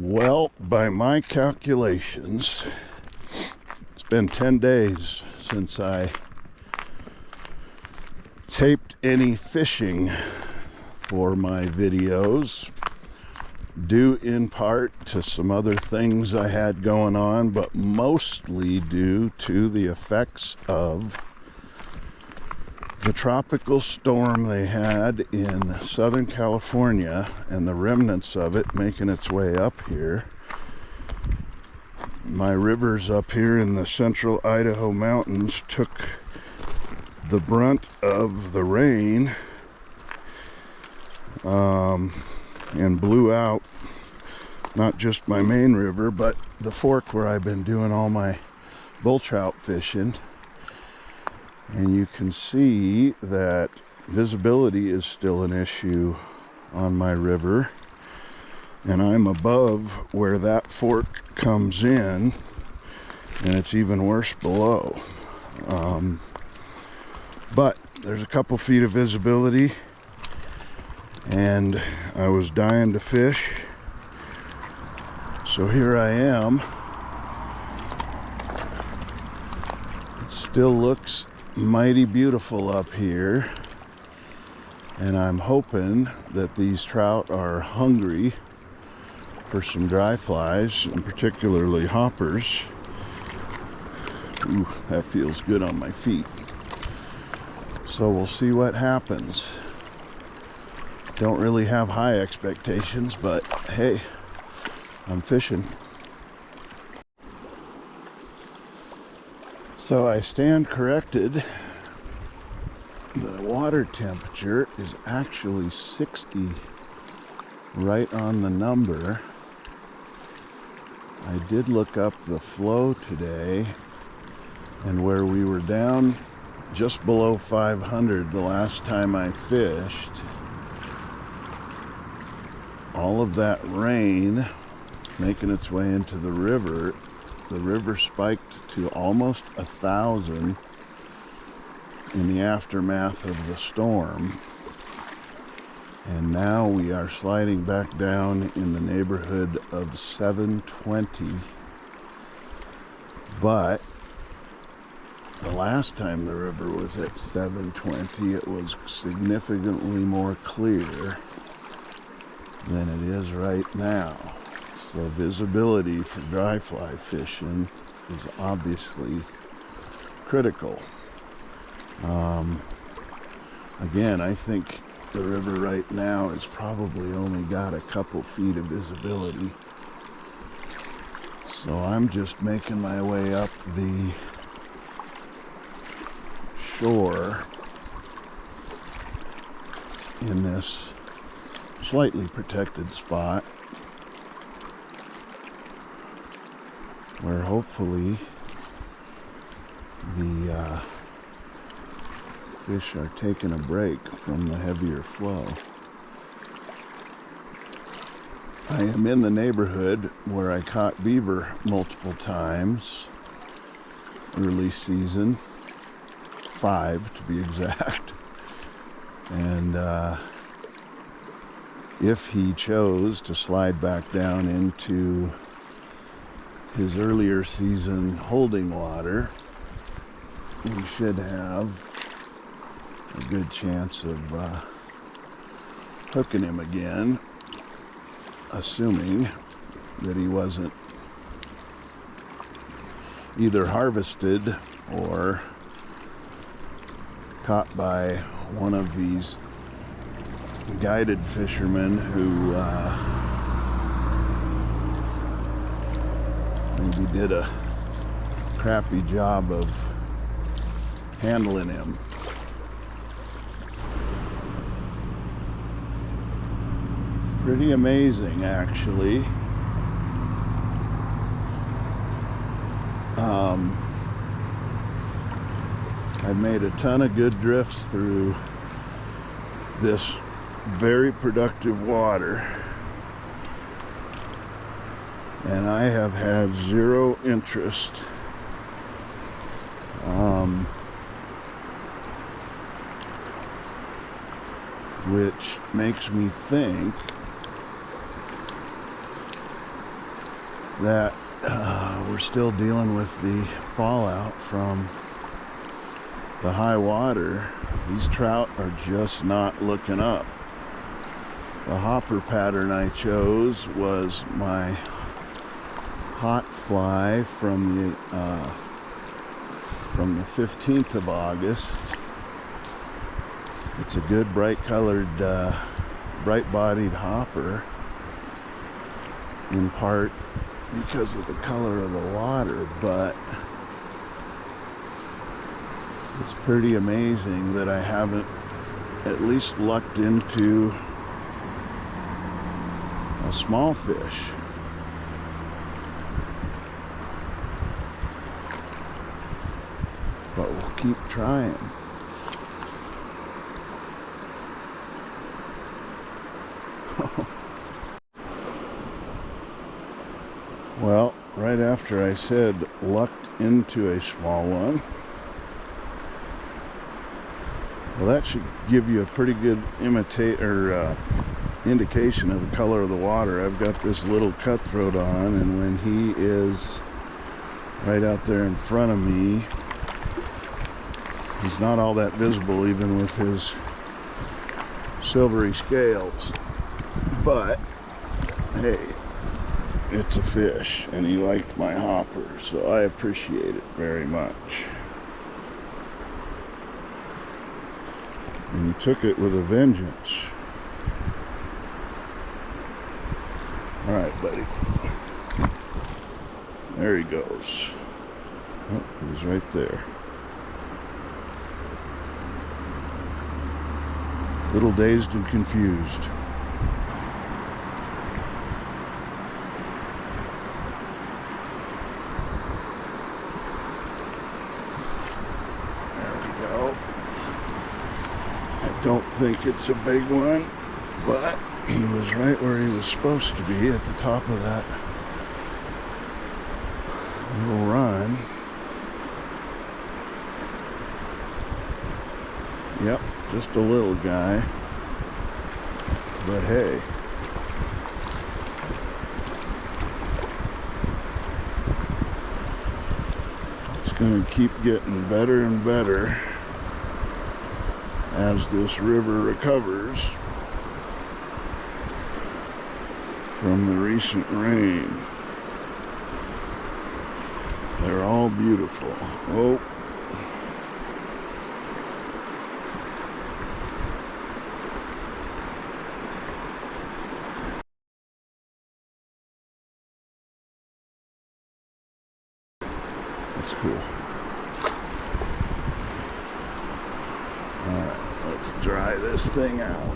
Well, by my calculations, it's been 10 days since I taped any fishing for my videos, due in part to some other things I had going on, but mostly due to the effects of the tropical storm they had in Southern California and the remnants of it making its way up here. My rivers up here in the central Idaho mountains took the brunt of the rain and blew out not just my main river, but the fork where I've been doing all my bull trout fishing. And you can see that visibility is still an issue on my river, and I'm above where that fork comes in, and it's even worse below. But there's a couple feet of visibility, and I was dying to fish, so here I am. It still looks mighty beautiful up here, and I'm hoping that these trout are hungry for some dry flies, and particularly hoppers. Ooh, that feels good on my feet. So we'll see what happens. Don't really have high expectations, but hey, I'm fishing. So I stand corrected. The water temperature is actually 60 right on the number. I did look up the flow today, and where we were down just below 500 the last time I fished, all of that rain making its way into the river spiked to almost 1,000 in the aftermath of the storm. And now we are sliding back down in the neighborhood of 720. But the last time the river was at 720, it was significantly more clear than it is right now. So visibility for dry fly fishing is obviously critical. Again, I think the river right now has probably only got a couple feet of visibility. So I'm just making my way up the shore in this slightly protected spot, where hopefully the fish are taking a break from the heavier flow. I am in the neighborhood where I caught beaver multiple times early season, 5 to be exact. And if he chose to slide back down into his earlier season holding water, we should have a good chance of hooking him again, assuming that he wasn't either harvested or caught by one of these guided fishermen who maybe did a crappy job of handling him. Pretty amazing, actually. I've made a ton of good drifts through this very productive water, and I have had zero interest which makes me think that we're still dealing with the fallout from the high water. These trout are just not looking up. The hopper pattern I chose was my hot fly from the 15th of August. It's a good bright colored, bright bodied hopper, in part because of the color of the water, but it's pretty amazing that I haven't at least lucked into a small fish. But we'll keep trying. Well, right after I said lucked into a small one, well, that should give you a pretty good indication of the color of the water. I've got this little cutthroat on, and when he is right out there in front of me, he's not all that visible even with his silvery scales. But hey, it's a fish, and he liked my hopper, so I appreciate it very much. And he took it with a vengeance. All right, buddy. There he goes. Oh, he's right there. Little dazed and confused. Don't think it's a big one, but he was right where he was supposed to be, at the top of that little run. Yep, just a little guy, but hey, it's going to keep getting better and better as this river recovers from the recent rain. They're all beautiful. Oh. That's cool. Alright, let's dry this thing out.